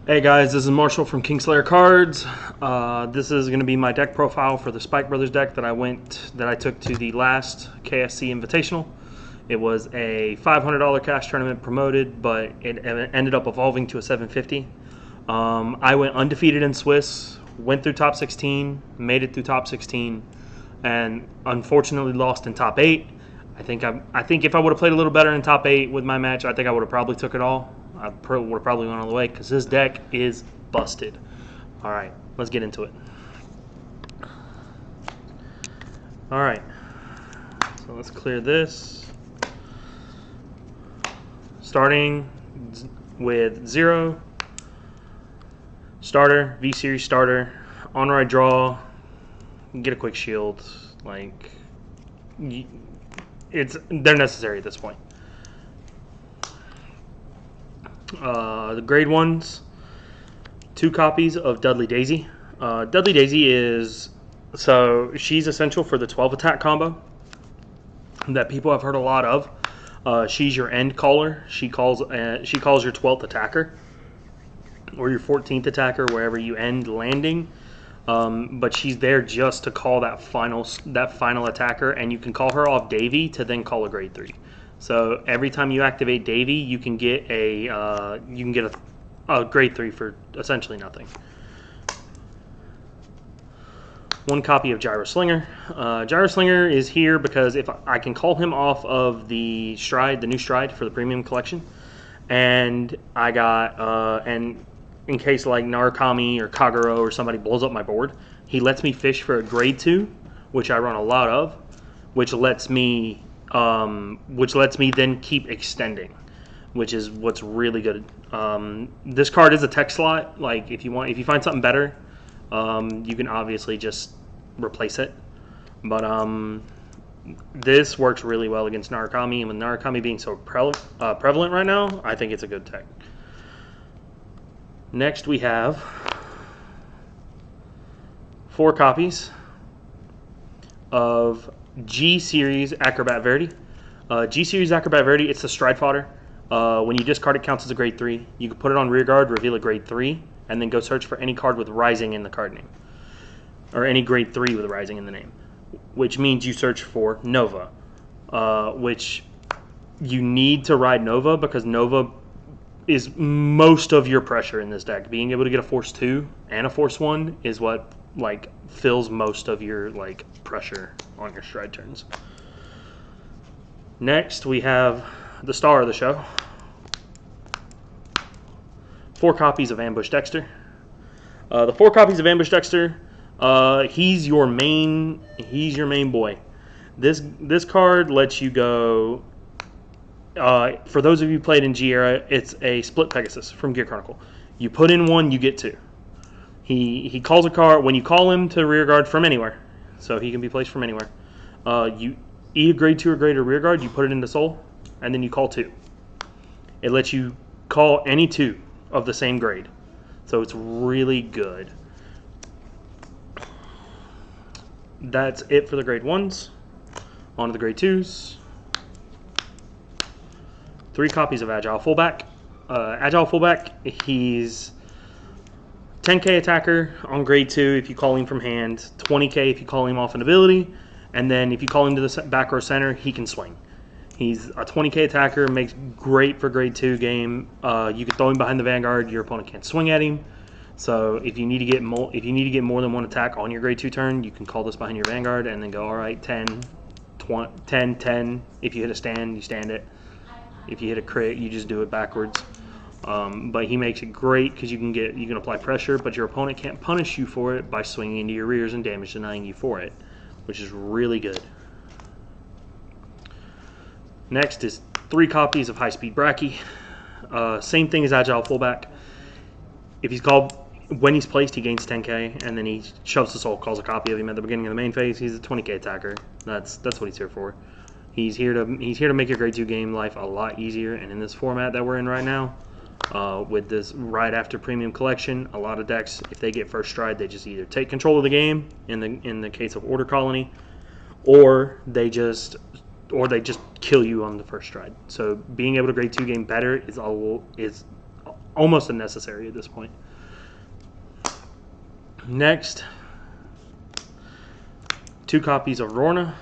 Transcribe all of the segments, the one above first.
Hey guys, this is Marshall from Kingslayer Cards. This is going to be my deck profile for the Spike Brothers deck that I took to the last KSC Invitational. It was a $500 cash tournament promoted, but it ended up evolving to a $750. I went undefeated in Swiss, went through top 16, made it through top 16, and unfortunately lost in top 8. I think if I would have played a little better in top 8 with my match, I think I would have probably took it all. I would have probably went all the way because this deck is busted. All right, let's get into it. All right, so let's clear this. Starting with 0, starter, V-Series starter. Honor I draw, get a quick shield. Like, they're necessary at this point. The grade 1s, 2 copies of Dudley Daisy. Dudley Daisy she's essential for the 12 attack combo that people have heard a lot of. She's your end caller. She calls your 12th attacker or your 14th attacker wherever you end landing. But she's there just to call that final attacker, and you can call her off Davy to then call a grade 3. So every time you activate Davy, you can get a grade 3 for essentially nothing. 1 copy of Gyro Slinger. Gyro Slinger is here because if I can call him off of the new Stride for the premium collection, and and in case like Narukami or Kagero or somebody blows up my board, he lets me fish for a grade 2, which I run a lot of, which lets me then keep extending, which is what's really good. This card is a tech slot. Like if you find something better, you can obviously just replace it. But this works really well against Narukami, and with Narukami being so prevalent right now, I think it's a good tech. Next we have 4 copies of G-Series Acrobat Verity. G-Series Acrobat Verity, it's the stride fodder. When you discard it, counts as a grade 3. You can put it on rear guard, reveal a grade 3, and then go search for any card with Rising in the card name. Or any grade 3 with Rising in the name. Which means you search for Nova. Which you need to ride Nova because Nova is most of your pressure in this deck. Being able to get a Force 2 and a Force 1 is what fills most of your pressure on your stride turns. Next we have the star of the show. 4 copies of Ambush Dexter. The 4 copies of Ambush Dexter, he's your main boy. This card lets you go. For those of you who played in G era, it's a split Pegasus from Gear Chronicle. You put in 1, you get 2. He calls a card when you call him to rear guard from anywhere, so he can be placed from anywhere. You eat a grade 2 or greater rear guard, you put it into Soul, and then you call 2. It lets you call any 2 of the same grade, so it's really good. That's it for the grade 1s. On to the grade 2s. 3 copies of Agile Fullback. Agile Fullback, he's 10k attacker on grade 2 if you call him from hand, 20k if you call him off an ability, and then if you call him to the back row center, he can swing. He's a 20k attacker, makes great for grade 2 game. You can throw him behind the Vanguard, your opponent can't swing at him. So if you need to get more than 1 attack on your grade 2 turn, you can call this behind your Vanguard and then go, all right, 10, 20, 10, 10. If you hit a stand, you stand it. If you hit a crit, you just do it backwards. But he makes it great because you can apply pressure, but your opponent can't punish you for it by swinging into your rears and damage denying you for it, which is really good. Next is 3 copies of High Speed Bracky. Same thing as Agile Fullback. If he's called, when he's placed, he gains 10k, and then he shoves the soul, calls a copy of him at the beginning of the main phase. He's a 20k attacker. That's what he's here for. He's here to make your grade 2 game life a lot easier, and in this format that we're in right now, with this right after premium collection, a lot of decks, if they get first stride, they just either take control of the game in the case of Order Colony, or they just kill you on the first stride. So being able to grade 2 game better is almost unnecessary at this point. Next, 2 copies of Rorna.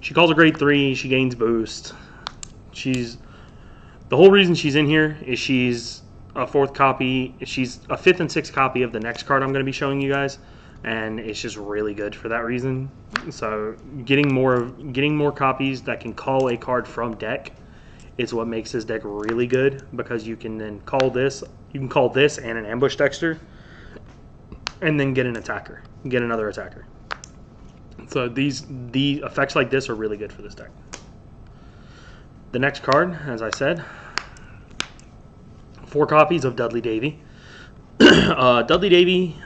She calls a grade 3. She gains boost. The whole reason she's in here is she's a 4th copy. She's a 5th and 6th copy of the next card I'm going to be showing you guys, and it's just really good for that reason. So getting more copies that can call a card from deck is what makes this deck really good, because you can then call this. You can call this and an ambush Dexter, and then get another attacker. So the effects like this are really good for this deck. The next card, as I said, 4 copies of Dudley Davy. Dudley Davy,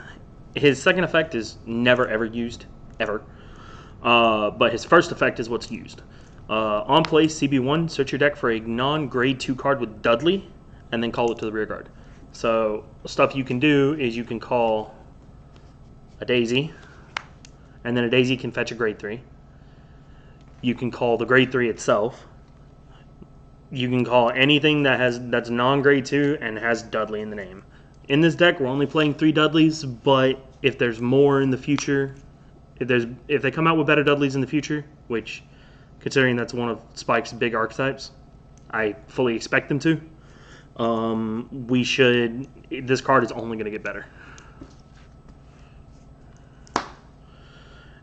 his second effect is never ever used, ever. But his first effect is what's used. On play, CB1, search your deck for a non-grade 2 card with Dudley, and then call it to the rear guard. So stuff you can do is you can call a Daisy, and then a Daisy can fetch a grade 3. You can call the grade 3 itself. You can call anything that's non-grade 2 and has Dudley in the name. In this deck, we're only playing 3 Dudleys, but if there's more in the future, if they come out with better Dudleys in the future, which, considering that's one of Spike's big archetypes, I fully expect them to, this card is only going to get better.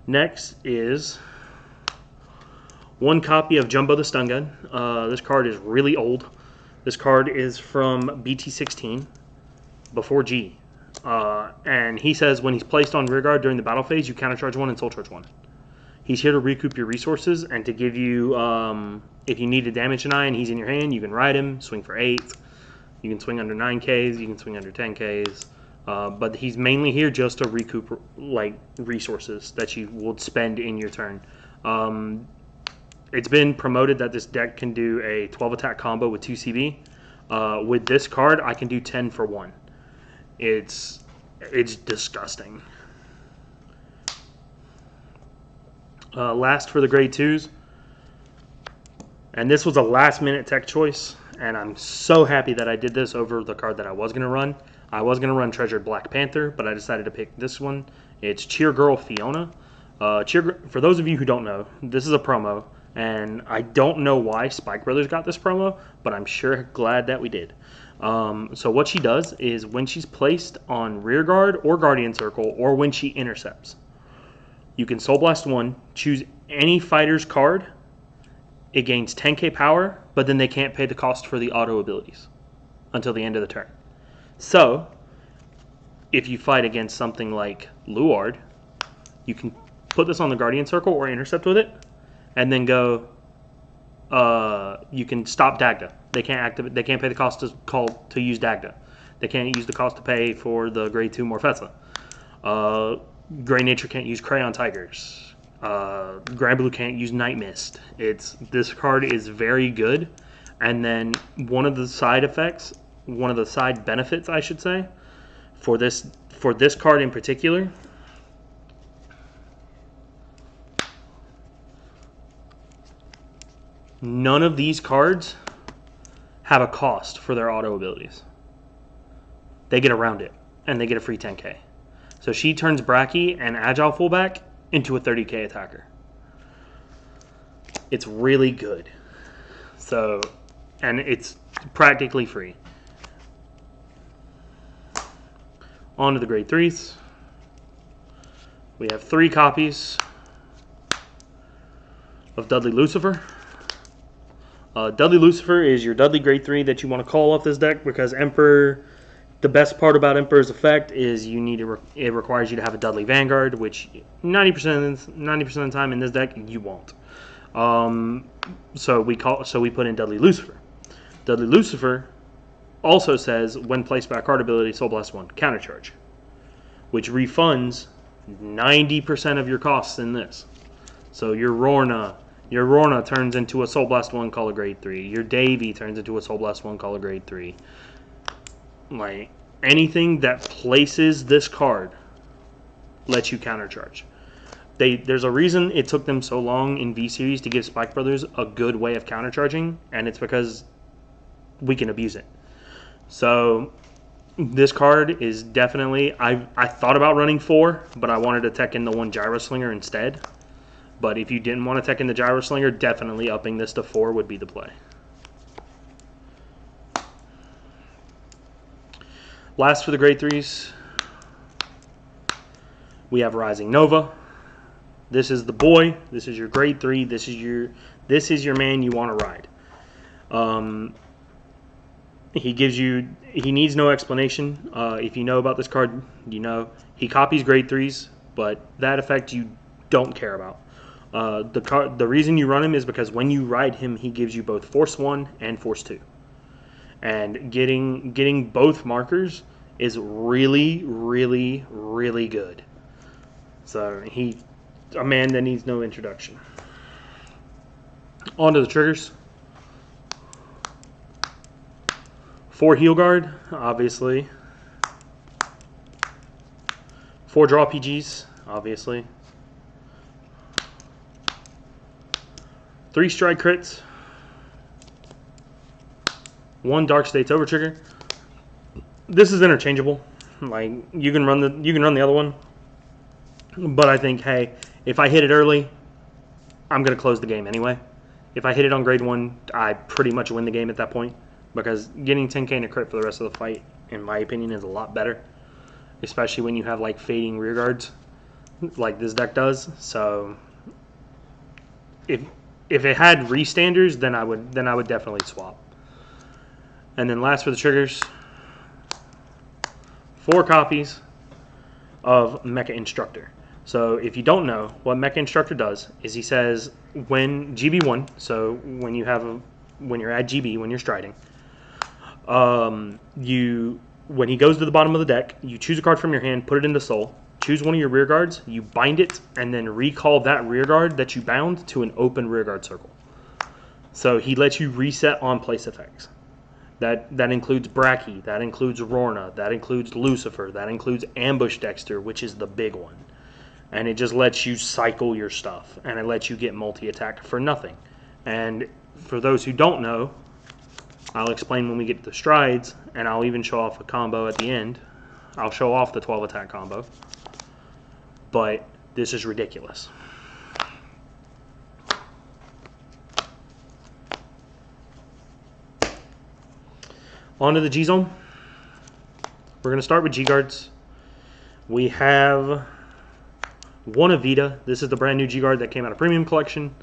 Next is 1 copy of Jumbo the Stun Gun. This card is really old. This card is from BT16, before G. And he says when he's placed on rear guard during the battle phase, you countercharge 1 and soul charge 1. He's here to recoup your resources and to give you, if you need to damage an eye and he's in your hand, you can ride him, swing for 8. You can swing under 9Ks, you can swing under 10Ks. But he's mainly here just to recoup resources that you would spend in your turn. It's been promoted that this deck can do a 12 attack combo with 2 CB. With this card, I can do 10 for 1. It's disgusting. Last for the grade 2s. And this was a last minute tech choice, and I'm so happy that I did this over the card that I was going to run. I was going to run Treasured Black Panther, but I decided to pick this one. It's Cheer Girl Fiona. For those of you who don't know, this is a promo, and I don't know why Spike Brothers got this promo, but I'm sure glad that we did. So what she does is when she's placed on rear guard or guardian circle, or when she intercepts, you can Soul Blast 1, choose any fighter's card. It gains 10k power, but then they can't pay the cost for the auto abilities until the end of the turn. So, if you fight against something like Luard, you can put this on the Guardian Circle or intercept with it, and then go. You can stop Dagda. They can't activate. They can't pay the cost to use Dagda. They can't use the cost to pay for the grade 2 Morfessa. Gray Nature can't use Crayon Tigers. Grand Blue can't use Night Mist. This card is very good, and then one of the side effects. One of the side benefits, I should say, for this card in particular, none of these cards have a cost for their auto abilities. They get around it, and they get a free 10k. So she turns Bracky and Agile fullback into a 30k attacker. It's really good. So, and it's practically free. On to the grade 3s. We have 3 copies of Dudley Lucifer. Dudley Lucifer is your Dudley grade 3 that you want to call off this deck, because Emperor, the best part about Emperor's effect is it requires you to have a Dudley Vanguard, which 90% of the time in this deck you won't. So we put in Dudley Lucifer. Dudley Lucifer also says, when placed by a card ability, Soul Blast 1, countercharge, which refunds 90% of your costs in this. So your Rorna turns into a Soul Blast 1, call a grade 3. Your Davy turns into a Soul Blast 1, call a grade 3. Like, anything that places this card lets you countercharge. There's a reason it took them so long in V-Series to give Spike Brothers a good way of countercharging, and it's because we can abuse it. So this card is definitely, I thought about running 4, but I wanted to tech in the 1 Gyro Slinger instead. But if you didn't want to tech in the Gyro Slinger, definitely upping this to 4 would be the play. Last for the grade 3s, we have Rising Nova. This is the boy. This is your grade 3. This is your man you want to ride. He needs no explanation. If you know about this card, you know he copies grade 3s, but that effect you don't care about. The reason you run him is because when you ride him, he gives you both Force 1 and Force 2. And getting both markers is really, really, really good. So he's a man that needs no introduction. On to the triggers. 4 Heal Guard, obviously. 4 Draw PGs, obviously. 3 Strike Crits. 1 Dark States Overtrigger. This is interchangeable. Like you can run the other one. But I think, hey, if I hit it early, I'm gonna close the game anyway. If I hit it on grade 1, I pretty much win the game at that point. Because getting 10k in a crit for the rest of the fight, in my opinion, is a lot better. Especially when you have like fading rear guards, like this deck does. So if it had restanders, then I would definitely swap. And then last for the triggers, 4 copies of Mecha Instructor. So if you don't know, what Mecha Instructor does is he says when GB1, so when you're at GB, when you're striding, when he goes to the bottom of the deck, you choose a card from your hand, put it into Soul, choose one of your rear guards, you bind it, and then recall that rear guard that you bound to an open rear guard circle. So he lets you reset on place effects. That includes Bracky, that includes Rorna, that includes Lucifer, that includes Ambush Dexter, which is the big one. And it just lets you cycle your stuff, and it lets you get multi-attack for nothing. And for those who don't know, I'll explain when we get to the strides, and I'll even show off a combo at the end. I'll show off the 12 attack combo. But this is ridiculous. On to the G-Zone. We're going to start with G-Guards. We have 1 Evita. This is the brand new G-Guard that came out of Premium Collection.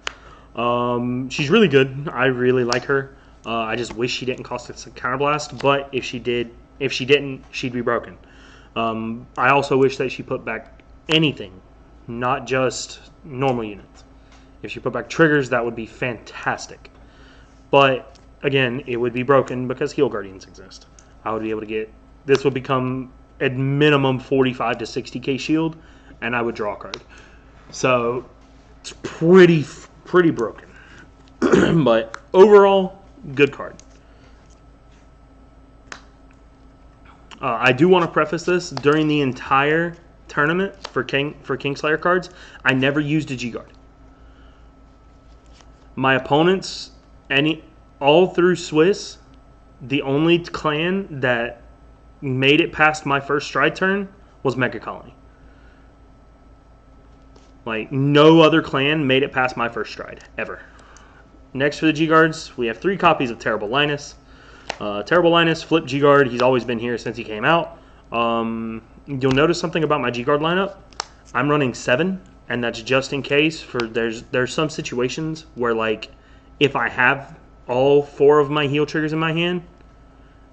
She's really good. I really like her. I just wish she didn't cost us a Counterblast, but if she didn't, she'd be broken. I also wish that she put back anything, not just normal units. If she put back triggers, that would be fantastic. But again, it would be broken because Heal Guardians exist. I would be able to get, this would become at minimum 45 to 60k shield, and I would draw a card. So it's pretty broken. But overall, good card. I do want to preface this. During the entire tournament for Kingslayer cards, I never used a G-Guard. My opponents, all through Swiss, the only clan that made it past my first stride turn was Mega Colony. Like, no other clan made it past my first stride, ever. Next for the G-Guards, we have 3 copies of Terrible Linus. Terrible Linus, flip G-Guard. He's always been here since he came out. You'll notice something about my G-Guard lineup. I'm running 7, and that's just in case for there's some situations where, like, if I have all 4 of my heal triggers in my hand,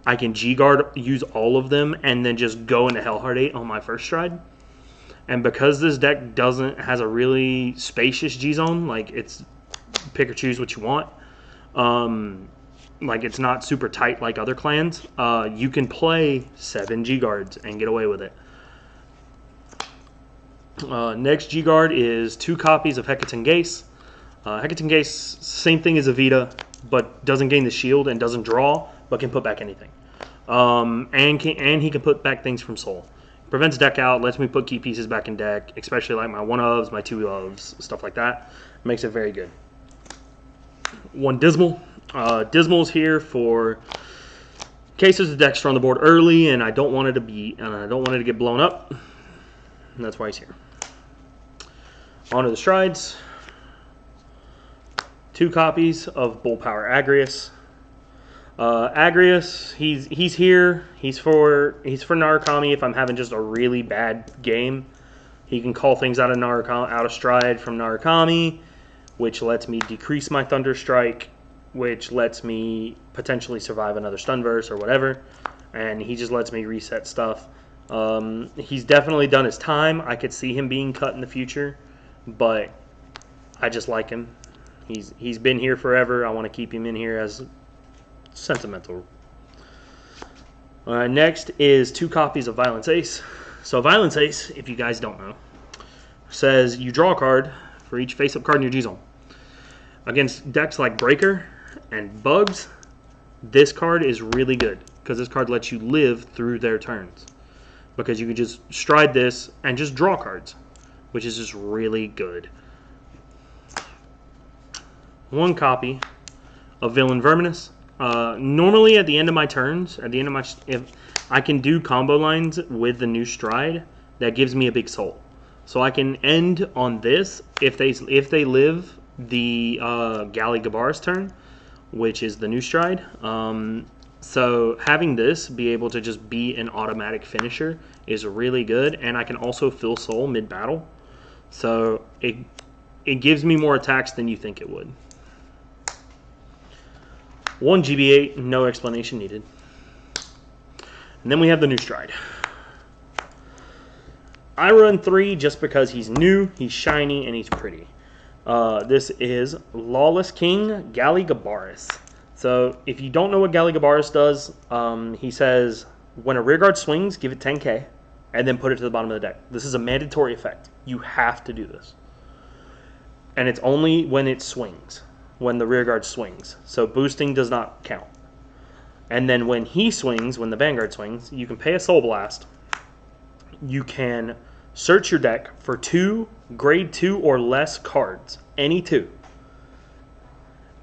I can G-Guard, use all of them, and then just go into Hellheart 8 on my first stride. And because this deck has a really spacious G-Zone, like, it's pick or choose what you want, like, it's not super tight like other clans, you can play 7 G-Guards and get away with it. Next G-Guard is 2 copies of Hecaton Gase. Hecaton Gase, same thing as Evita, but doesn't gain the shield and doesn't draw, but can put back anything. And he can put back things from Soul. Prevents deck out, lets me put key pieces back in deck, especially like my 1-ofs, my 2-ofs, stuff like that. Makes it very good. 1 Dismal. Dismal's here for Cases of Dexter on the board early, and I don't want it to be. I don't want it to get blown up. And that's why he's here. On to the strides. 2 copies of Bull Power Agrius. Agrius, he's here. He's for Narukami if I'm having just a really bad game. He can call things out of stride from Narukami, which lets me decrease my Thunder Strike, which lets me potentially survive another Stunverse or whatever, and he just lets me reset stuff. He's definitely done his time. I could see him being cut in the future, but I just like him. He's been here forever. I want to keep him in here as sentimental. Next is 2 copies of Violence Ace. So Violence Ace, if you guys don't know, says you draw a card for each face-up card in your G-Zone. Against decks like Breaker and Bugs, this card is really good because this card lets you live through their turns. Because you can just stride this and just draw cards, which is just really good. 1 copy of Villain Verminous. Normally at the end of my turns, if I can do combo lines with the new stride, that gives me a big soul. So I can end on this if they live the Gali Gabar's turn, which is the new stride. So having this be able to just be an automatic finisher is really good, and I can also fill soul mid-battle. So it gives me more attacks than you think it would. 1 GB8, no explanation needed. And then we have the new stride. I run 3 just because he's new, he's shiny, and he's pretty. This is Lawless King Gali Gabaris. So if you don't know what Gali Gabaris does, he says when a rearguard swings, give it 10k, and then put it to the bottom of the deck. This is a mandatory effect. You have to do this. And it's only when it swings, when the rearguard swings. So boosting does not count. And then when he swings, when the Vanguard swings, you can pay a Soul Blast. You can search your deck for 2 grade 2 or less cards, any 2,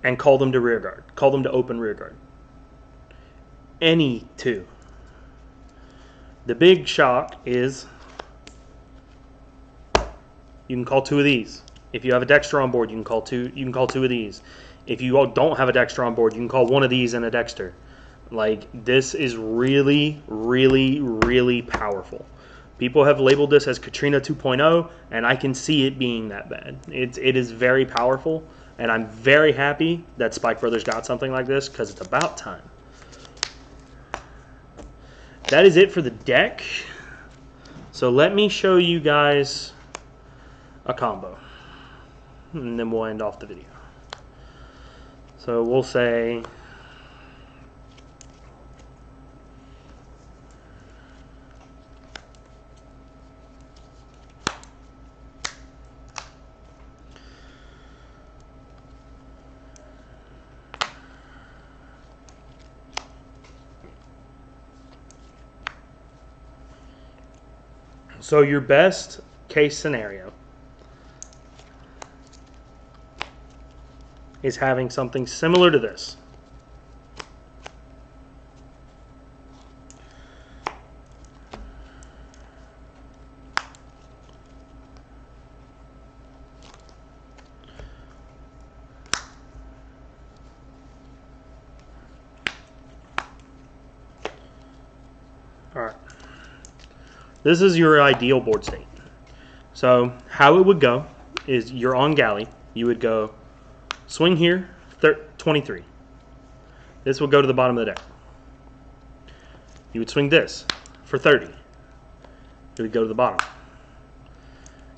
and call them to rearguard. Call them to open rearguard. Any 2. The big shock is you can call 2 of these. If you have a Dexter on board, you can call 2. You can call 2 of these. If you don't have a Dexter on board, you can call 1 of these and a Dexter. Like, this is really, really, really powerful. People have labeled this as Katrina 2.0, and I can see it being that bad. It is very powerful, and I'm very happy that Spike Brothers got something like this because it's about time. That is it for the deck. So let me show you guys a combo, and then we'll end off the video. So we'll say so your best case scenario is having something similar to this. All right. This is your ideal board state. So how it would go is you're on Gali. You would go swing here, 23. This will go to the bottom of the deck. You would swing this for 30. It would go to the bottom.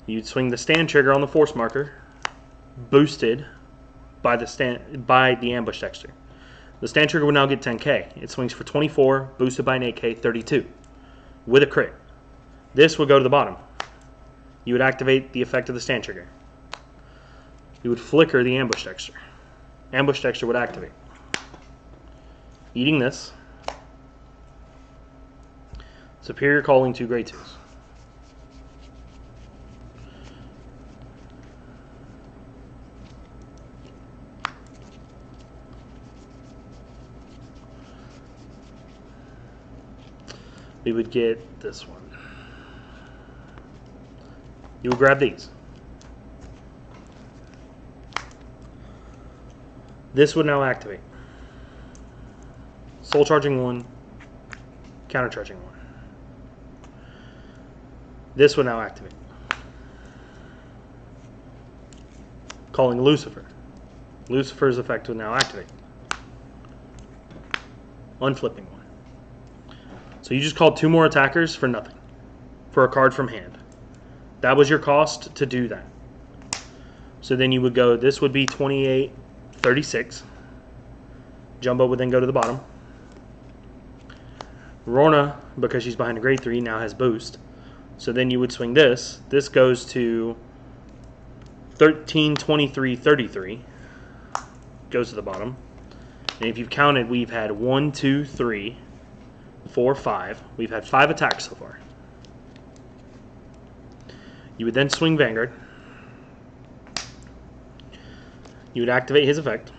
You'd swing the stand trigger on the force marker, boosted by the ambush Dexter. The stand trigger would now get 10k. It swings for 24, boosted by an 8k, 32, with a crit. This would go to the bottom. You would activate the effect of the stand trigger. You would flicker the ambush Dexter. Ambush Dexter would activate. Eating this. Superior calling 2 grade 2s. we would get this one. You would grab these. This would now activate. Soul charging 1, counter charging 1. This would now activate. Calling Lucifer. Lucifer's effect would now activate. Unflipping 1. So you just called 2 more attackers for nothing. For a card from hand. That was your cost to do that. So then you would go, this would be 28, 36. Jumbo would then go to the bottom. Rorna, because she's behind a grade 3, now has boost. So then you would swing this. This goes to 13, 23, 33. Goes to the bottom. And if you've counted, we've had 1, 2, 3, 4, 5. We've had 5 attacks so far. You would then swing Vanguard. You would activate his effect.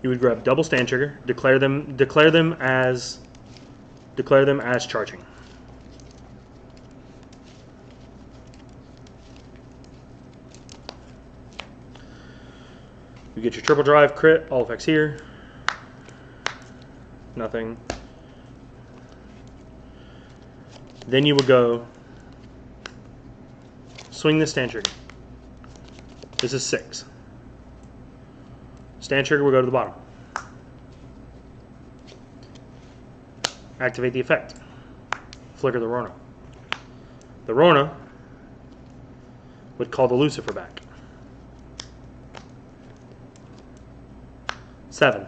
You would grab double stand trigger, declare them as charging. You get your triple drive, crit, all effects here. Nothing. Then you would go swing the stand trigger. This is 6. Stand trigger will go to the bottom. Activate the effect. Flicker the Rorna. The Rorna would call the Lucifer back. 7.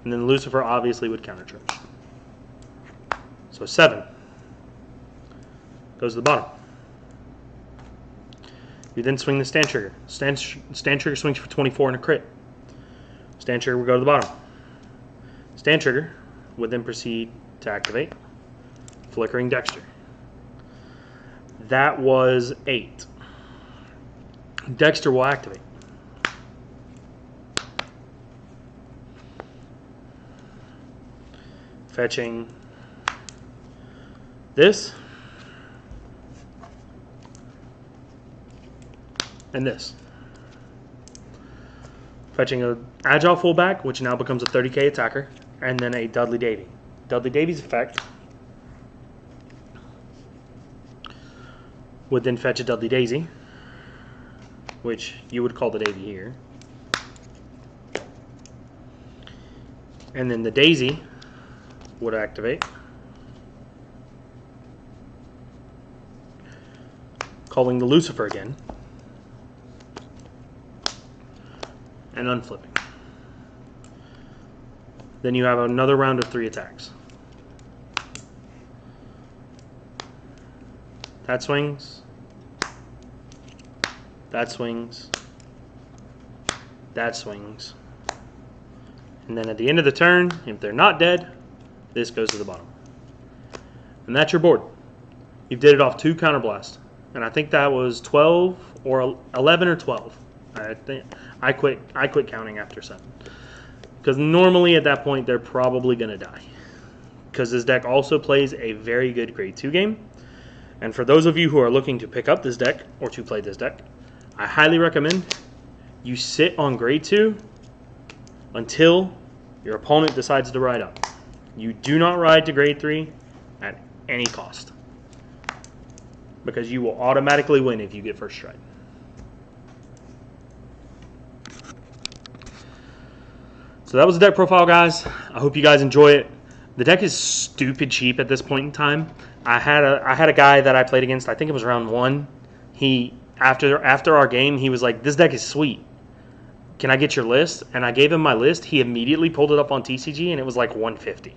And then Lucifer obviously would countercharge. So 7 goes to the bottom. You then swing the stand trigger. Stand trigger swings for 24 and a crit. Stand trigger will go to the bottom. Stand trigger would then proceed to activate. Flickering Dexter. That was 8. Dexter will activate. Fetching this and this. Fetching a Agile fullback, which now becomes a 30k attacker, and then a Dudley Davy. Dudley Davy's effect would then fetch a Dudley Daisy, which you would call the Davy here. And then the Daisy would activate, calling the Lucifer again, and unflipping. Then you have another round of 3 attacks. That swings. That swings. That swings. And then at the end of the turn, if they're not dead, this goes to the bottom. And that's your board. You did it off 2 counterblast. And I think that was 12 or 11 or 12. I quit counting after 7. Because normally at that point they're probably going to die. Because this deck also plays a very good grade 2 game. And for those of you who are looking to pick up this deck or to play this deck, I highly recommend you sit on grade 2 until your opponent decides to ride up. You do not ride to grade 3 at any cost. Because you will automatically win if you get first strike. So that was the deck profile, guys. I hope you guys enjoy it. The deck is stupid cheap at this point in time. I had a guy that I played against, I think it was round 1. He after our game, he was like, "This deck is sweet. Can I get your list?" And I gave him my list. He immediately pulled it up on TCG and it was like 150.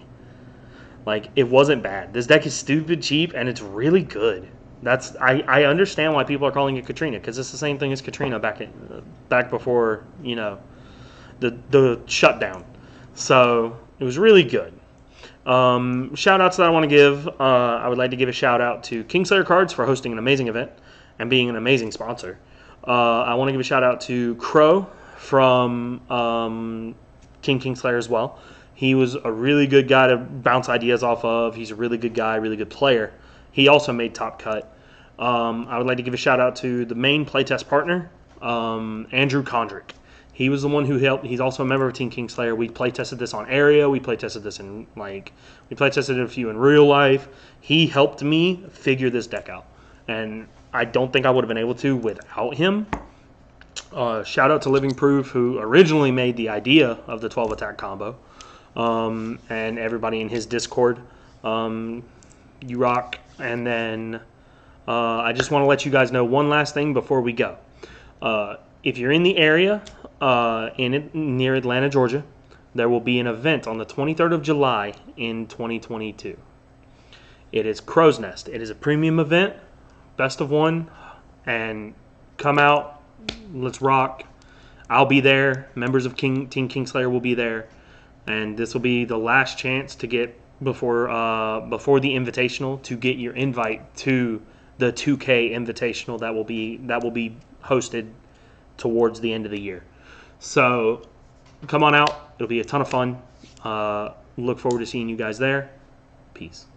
Like, it wasn't bad. This deck is stupid cheap and it's really good. I understand why people are calling it Katrina, because it's the same thing as Katrina back before, you know, the shutdown. So it was really good. Shout outs that I want to give. I would like to give a shout out to Kingslayer Cards for hosting an amazing event and being an amazing sponsor. I want to give a shout out to Crow from King Kingslayer as well. He was a really good guy to bounce ideas off of. He's a really good guy, really good player. He also made Top Cut. I would like to give a shout out to the main playtest partner, Andrew Condrick. He was the one who helped. He's also a member of Team Kingslayer. We playtested this on Area. We playtested this we playtested a few in real life. He helped me figure this deck out, and I don't think I would have been able to without him. Shout out to Living Proof, who originally made the idea of the 12 attack combo, and everybody in his Discord. You rock. And then I just want to let you guys know one last thing before we go. If you're in the area near Atlanta, Georgia, there will be an event on the 23rd of July in 2022. It is Crow's Nest. It is a premium event, best of one, and come out. Let's rock. I'll be there. Members of Team Kingslayer will be there, and this will be the last chance to get before the invitational to get your invite to the 2K invitational that will be hosted towards the end of the year. So come on out. It'll be a ton of fun. Look forward to seeing you guys there. Peace.